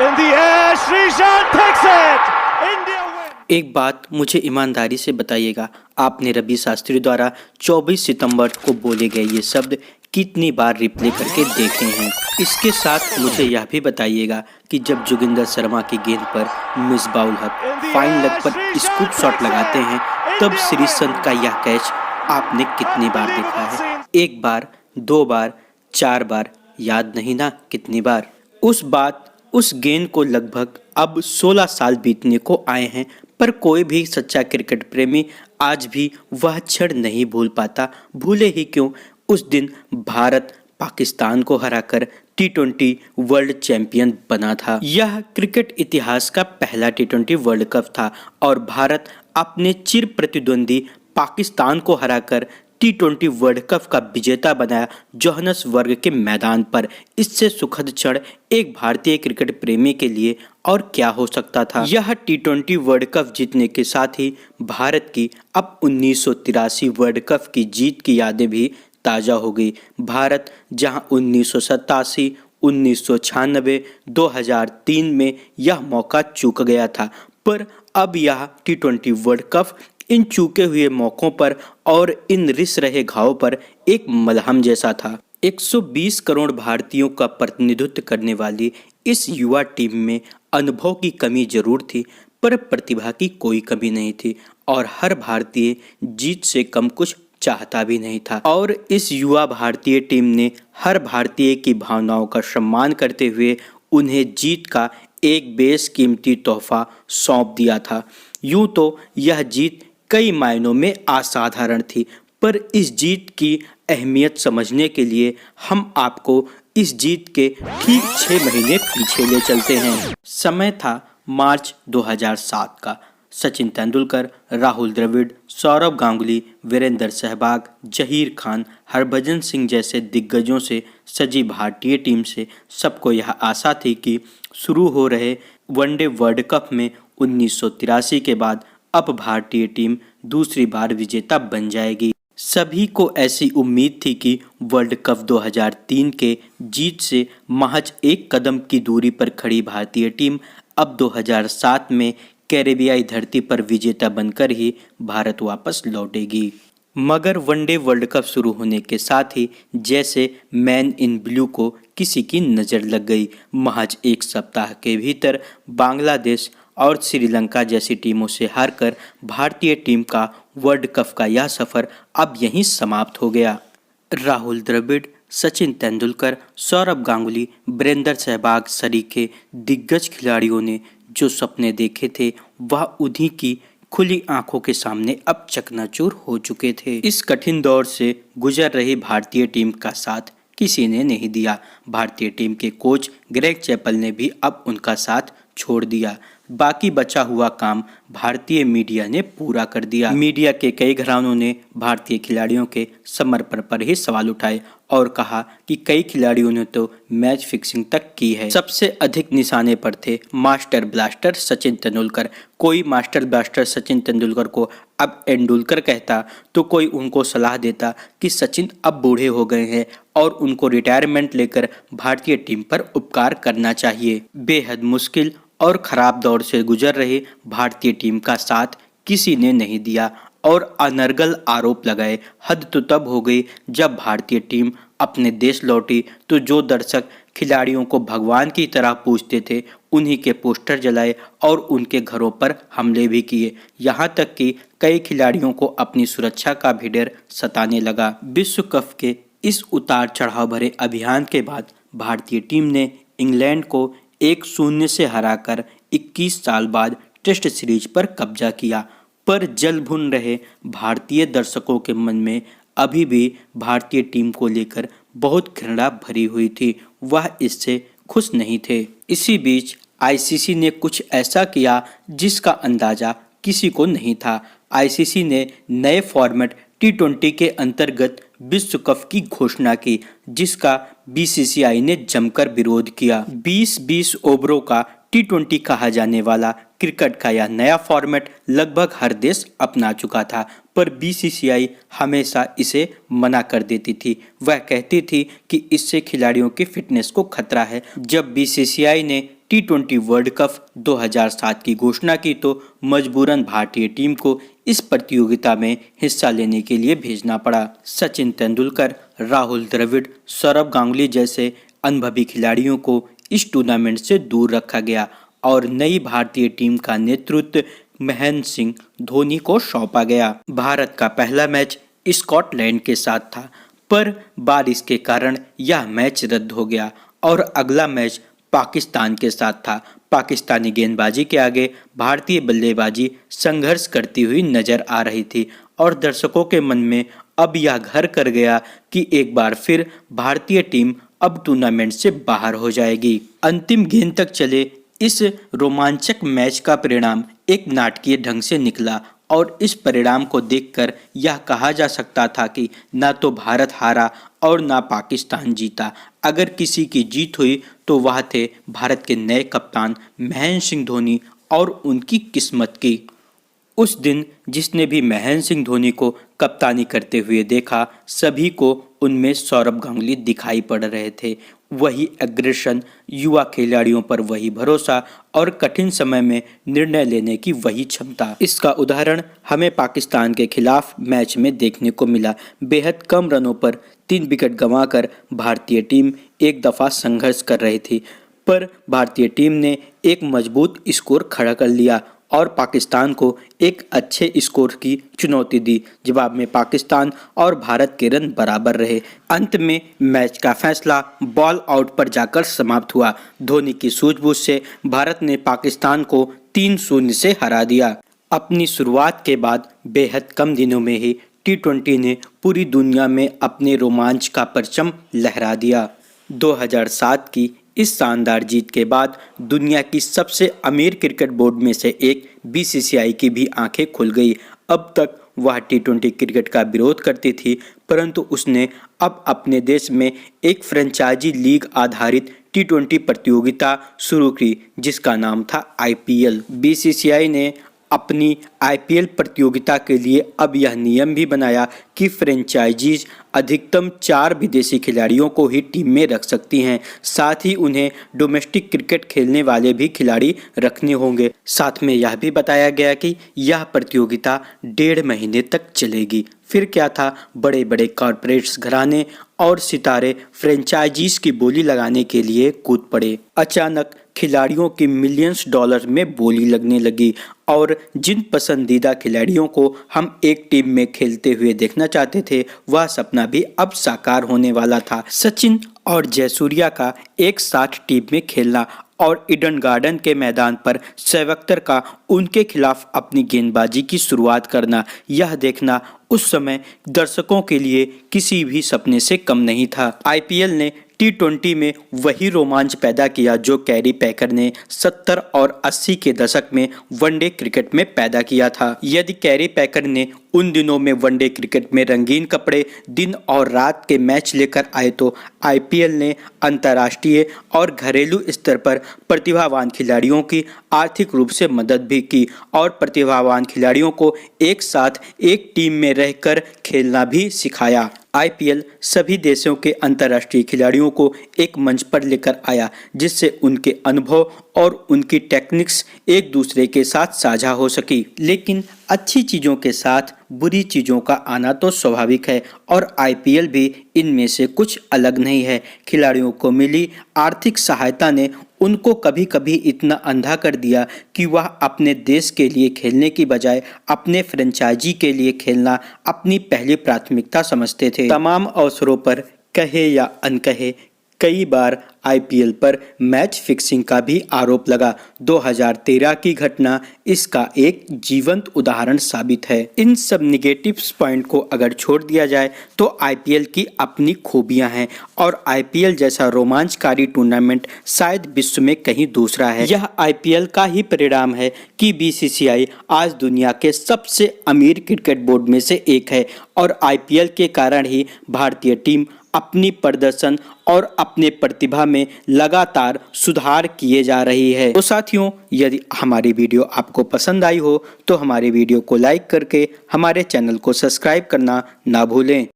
In the air, Sreesanth takes it. India win. एक बात मुझे ईमानदारी से बताइएगा, आपने रवि शास्त्री द्वारा 24 सितंबर को बोले गए ये शब्द कितनी बार रिप्ले करके देखे हैं? इसके साथ मुझे यह भी बताइएगा कि जब जोगिंदर शर्मा की गेंद पर मिसबाउल हक फाइन लेग पर स्कूप शॉट लगाते हैं तब श्रीसंत का यह कैच आपने कितनी बार देखा है? एक बार, दो बार, चार बार, याद नहीं ना कितनी बार? उस गेंद को लगभग अब 16 साल बीतने को आए हैं, पर कोई भी सच्चा क्रिकेट प्रेमी आज भी वह क्षण नहीं भूल पाता। भूले ही क्यों, उस दिन भारत पाकिस्तान को हराकर T20 वर्ल्ड चैंपियन बना था। यह क्रिकेट इतिहास का पहला T20 वर्ल्ड कप था और भारत अपने चिर प्रतिद्वंदी पाकिस्तान को हराकर T20 वर्ल्ड कप का विजेता बनाया जोहान्सबर्ग के मैदान पर। इससे सुखद क्षण एक भारतीय क्रिकेट प्रेमी के लिए और क्या हो सकता था। यह T20 वर्ल्ड कप जीतने के साथ ही भारत की अब 1983 वर्ल्ड कप की जीत की यादें भी ताज़ा हो गई। भारत जहां 1987, 1996, 2003 में यह मौका चूक गया था, पर अब यह T20 वर्ल्ड कप इन चूके हुए मौकों पर और इन रिस रहे घावों पर एक मलहम जैसा था। 120 करोड़ भारतीयों का प्रतिनिधित्व करने वाली इस युवा टीम में अनुभव की कमी जरूर थी, पर प्रतिभा की कोई कमी नहीं थी और हर भारतीय जीत से कम कुछ चाहता भी नहीं था। और इस युवा भारतीय टीम ने हर भारतीय की भावनाओं का सम्मान करते हुए उन्हें जीत का एक बेशकीमती तोहफा सौंप दिया था। यूं तो यह जीत कई मायनों में असाधारण थी, पर इस जीत की अहमियत समझने के लिए हम आपको इस जीत के ठीक 6 महीने पीछे ले चलते हैं। समय था मार्च 2007 का। सचिन तेंदुलकर, राहुल द्रविड़, सौरव गांगुली, वीरेंद्र सहवाग, जहीर खान, हरभजन सिंह जैसे दिग्गजों से सजी भारतीय टीम से सबको यह आशा थी कि शुरू हो रहे वनडे वर्ल्ड कप में 1983 के बाद अब भारतीय टीम दूसरी बार विजेता बन जाएगी। सभी को ऐसी उम्मीद थी कि वर्ल्ड कप 2003 के जीत से महज एक कदम की दूरी पर खड़ी भारतीय टीम अब 2007 में कैरेबियाई धरती पर विजेता बनकर ही भारत वापस लौटेगी। मगर वनडे वर्ल्ड कप शुरू होने के साथ ही जैसे मैन इन ब्लू को किसी की नज़र लग गई। महज एक सप्ताह के भीतर बांग्लादेश और श्रीलंका जैसी टीमों से हारकर भारतीय टीम का वर्ल्ड कप का यह सफ़र अब यहीं समाप्त हो गया। राहुल द्रविड़, सचिन तेंदुलकर, सौरव गांगुली, वीरेंद्र सहवाग सरीखे दिग्गज खिलाड़ियों ने जो सपने देखे थे वह उन्हीं की खुली आंखों के सामने अब चकनाचूर हो चुके थे। इस कठिन दौर से गुजर रही भारतीय टीम का साथ किसी ने नहीं दिया। भारतीय टीम के कोच ग्रेग चैपल ने भी अब उनका साथ छोड़ दिया। बाकी बचा हुआ काम भारतीय मीडिया ने पूरा कर दिया। मीडिया के कई घरानों ने भारतीय खिलाड़ियों के समर्पण पर ही सवाल उठाए और कहा कि कई खिलाड़ियों ने तो मैच फिक्सिंग तक की है। सबसे अधिक निशाने पर थे मास्टर ब्लास्टर सचिन तेंदुलकर। कोई मास्टर ब्लास्टर सचिन तेंदुलकर को अब एंडुलकर कहता तो कोई उनको सलाह देता कि सचिन अब बूढ़े हो गए हैं और उनको रिटायरमेंट लेकर भारतीय टीम पर उपकार करना चाहिए। बेहद मुश्किल और खराब दौर से गुजर रही भारतीय टीम का साथ किसी ने नहीं दिया और अनर्गल आरोप लगाए। हद तो तब हो गई जब भारतीय टीम अपने देश लौटी तो जो दर्शक खिलाड़ियों को भगवान की तरह पूजते थे उन्हीं के पोस्टर जलाए और उनके घरों पर हमले भी किए। यहाँ तक कि कई खिलाड़ियों को अपनी सुरक्षा का भी डर सताने लगा। विश्व कप के इस उतार चढ़ाव भरे अभियान के बाद भारतीय टीम ने इंग्लैंड को 1-0 से हराकर 21 साल बाद टेस्ट सीरीज पर कब्जा किया, पर जल भुन रहे भारतीय दर्शकों के मन में अभी भी भारतीय टीम को लेकर बहुत घृणा भरी हुई थी। वह इससे खुश नहीं थे। इसी बीच आईसीसी ने कुछ ऐसा किया जिसका अंदाजा किसी को नहीं था। आईसीसी ने नए फॉर्मेट T20 के अंतर्गत विश्व कप की घोषणा की, जिसका बीसीसीआई ने जमकर विरोध किया। 20-20 ओवरों का T20 कहा जाने वाला क्रिकेट का यह नया फॉर्मेट लगभग हर देश अपना चुका था, पर बीसीसीआई हमेशा इसे मना कर देती थी। वह कहती थी कि इससे खिलाड़ियों की फिटनेस को खतरा है। जब बीसीसीआई ने T20 वर्ल्ड कप 2007 की घोषणा की तो मजबूरन भारतीय टीम को इस प्रतियोगिता में हिस्सा लेने के लिए भेजना पड़ा। सचिन तेंदुलकर, राहुल द्रविड़, सौरव गांगुली जैसे अनुभवी खिलाड़ियों को इस टूर्नामेंट से दूर रखा गया और नई भारतीय टीम का नेतृत्व महेंद्र सिंह धोनी को सौंपा गया। भारत का पहला मैच स्कॉटलैंड के साथ था, पर बारिश के कारण यह मैच रद्द हो गया और अगला मैच पाकिस्तान के साथ था। पाकिस्तानी गेंदबाजी के आगे भारतीय बल्लेबाजी संघर्ष करती हुई नजर आ रही थी और दर्शकों के मन में अब यह घर कर गया कि एक बार फिर भारतीय टीम अब टूर्नामेंट से बाहर हो जाएगी। अंतिम गेंद तक चले इस रोमांचक मैच का परिणाम एक नाटकीय ढंग से निकला और इस परिणाम को देखकर यह कहा जा सकता था कि न तो भारत हारा और न पाकिस्तान जीता। अगर किसी की जीत हुई तो वह थे भारत के नए कप्तान महेंद्र सिंह धोनी और उनकी किस्मत की। उस दिन जिसने भी महेंद्र सिंह धोनी को कप्तानी करते हुए देखा, सभी को उनमें सौरव गांगुली दिखाई पड़ रहे थे। वही एग्रेशन, युवा खिलाड़ियों पर वही भरोसा और कठिन समय में निर्णय लेने की वही क्षमता। इसका उदाहरण हमें पाकिस्तान के खिलाफ मैच में देखने को मिला। बेहद कम रनों पर 3 विकेट गंवाकर भारतीय टीम एक दफा संघर्ष कर रही थी, पर भारतीय टीम ने एक मजबूत स्कोर खड़ा कर लिया और पाकिस्तान को एक अच्छे स्कोर की चुनौती दी। जवाब में पाकिस्तान और भारत के रन बराबर रहे। अंत में मैच का फैसला बॉल आउट पर जाकर समाप्त हुआ। धोनी की सूझबूझ से भारत ने पाकिस्तान को 3-0 से हरा दिया। अपनी शुरुआत के बाद बेहद कम दिनों में ही T20 ने पूरी दुनिया में अपने रोमांच का परचम लहरा दिया। 2007 की इस शानदार जीत के बाद दुनिया की सबसे अमीर क्रिकेट बोर्ड में से एक BCCI की भी आंखें खुल गई। अब तक वह T20 क्रिकेट का विरोध करती थी, परंतु उसने अब अपने देश में एक फ्रेंचाइजी लीग आधारित T20 प्रतियोगिता शुरू की जिसका नाम था IPL। BCCI ने अपनी IPL प्रतियोगिता के लिए अब यह नियम भी बनाया कि फ्रेंचाइजीज अधिकतम 4 विदेशी खिलाड़ियों को ही टीम में रख सकती हैं। साथ ही उन्हें डोमेस्टिक क्रिकेट खेलने वाले भी खिलाड़ी रखने होंगे। साथ में यह भी बताया गया कि यह प्रतियोगिता 1.5 महीने तक चलेगी। फिर क्या था, बड़े बड़े कॉर्पोरेट्स घराने और सितारे फ्रेंचाइजीज की बोली लगाने के लिए कूद पड़े। अचानक खिलाड़ियों की मिलियंस डॉलर में बोली लगने लगी और जिन पसंदीदा खिलाड़ियों को हम एक टीम में खेलते हुए देखना चाहते थे, वह सपना भी अब साकार होने वाला था। सचिन और जयसूर्या का एक साथ टीम में खेलना और ईडन गार्डन के मैदान पर शोएब अख्तर का उनके खिलाफ अपनी गेंदबाजी की शुरुआत करना, यह देखना उस समय दर्शकों के लिए किसी भी सपने से कम नहीं था। IPL ने T20 में वही रोमांच पैदा किया जो कैरी पैकर ने 70 और 80 के दशक में वनडे क्रिकेट में पैदा किया था। यदि कैरी पैकर ने उन दिनों में वनडे क्रिकेट में रंगीन कपड़े, दिन और रात के मैच लेकर आए तो IPL ने अंतर्राष्ट्रीय और घरेलू स्तर पर प्रतिभावान खिलाड़ियों की आर्थिक रूप से मदद भी की और प्रतिभावान खिलाड़ियों को एक साथ एक टीम में रहकर खेलना भी सिखाया। IPL सभी देशों के अंतर्राष्ट्रीय खिलाड़ियों को एक मंच पर लेकर आया जिससे उनके अनुभव और उनकी टेक्निक्स एक दूसरे के साथ साझा हो सकी। लेकिन अच्छी चीज़ों के साथ बुरी चीज़ों का आना तो स्वाभाविक है और IPL भी इनमें से कुछ अलग नहीं है। खिलाड़ियों को मिली आर्थिक सहायता ने उनको कभी कभी इतना अंधा कर दिया कि वह अपने देश के लिए खेलने की बजाय अपने फ्रेंचाइजी के लिए खेलना अपनी पहली प्राथमिकता समझते थे। तमाम अवसरों पर कहे या अनकहे कई बार IPL पर मैच फिक्सिंग का भी आरोप लगा। 2013 की घटना इसका एक जीवंत उदाहरण साबित है। इन सब निगेटिव पॉइंट को अगर छोड़ दिया जाए तो IPL की अपनी खूबियां हैं और IPL जैसा रोमांचकारी टूर्नामेंट शायद विश्व में कहीं दूसरा है। यह IPL का ही परिणाम है कि BCCI आज दुनिया के सबसे अमीर क्रिकेट बोर्ड में से एक है और IPL के कारण ही भारतीय टीम अपनी प्रदर्शन और अपने प्रतिभा में लगातार सुधार किए जा रही है। तो साथियों, यदि हमारी वीडियो आपको पसंद आई हो तो हमारे वीडियो को लाइक करके हमारे चैनल को सब्सक्राइब करना ना भूलें।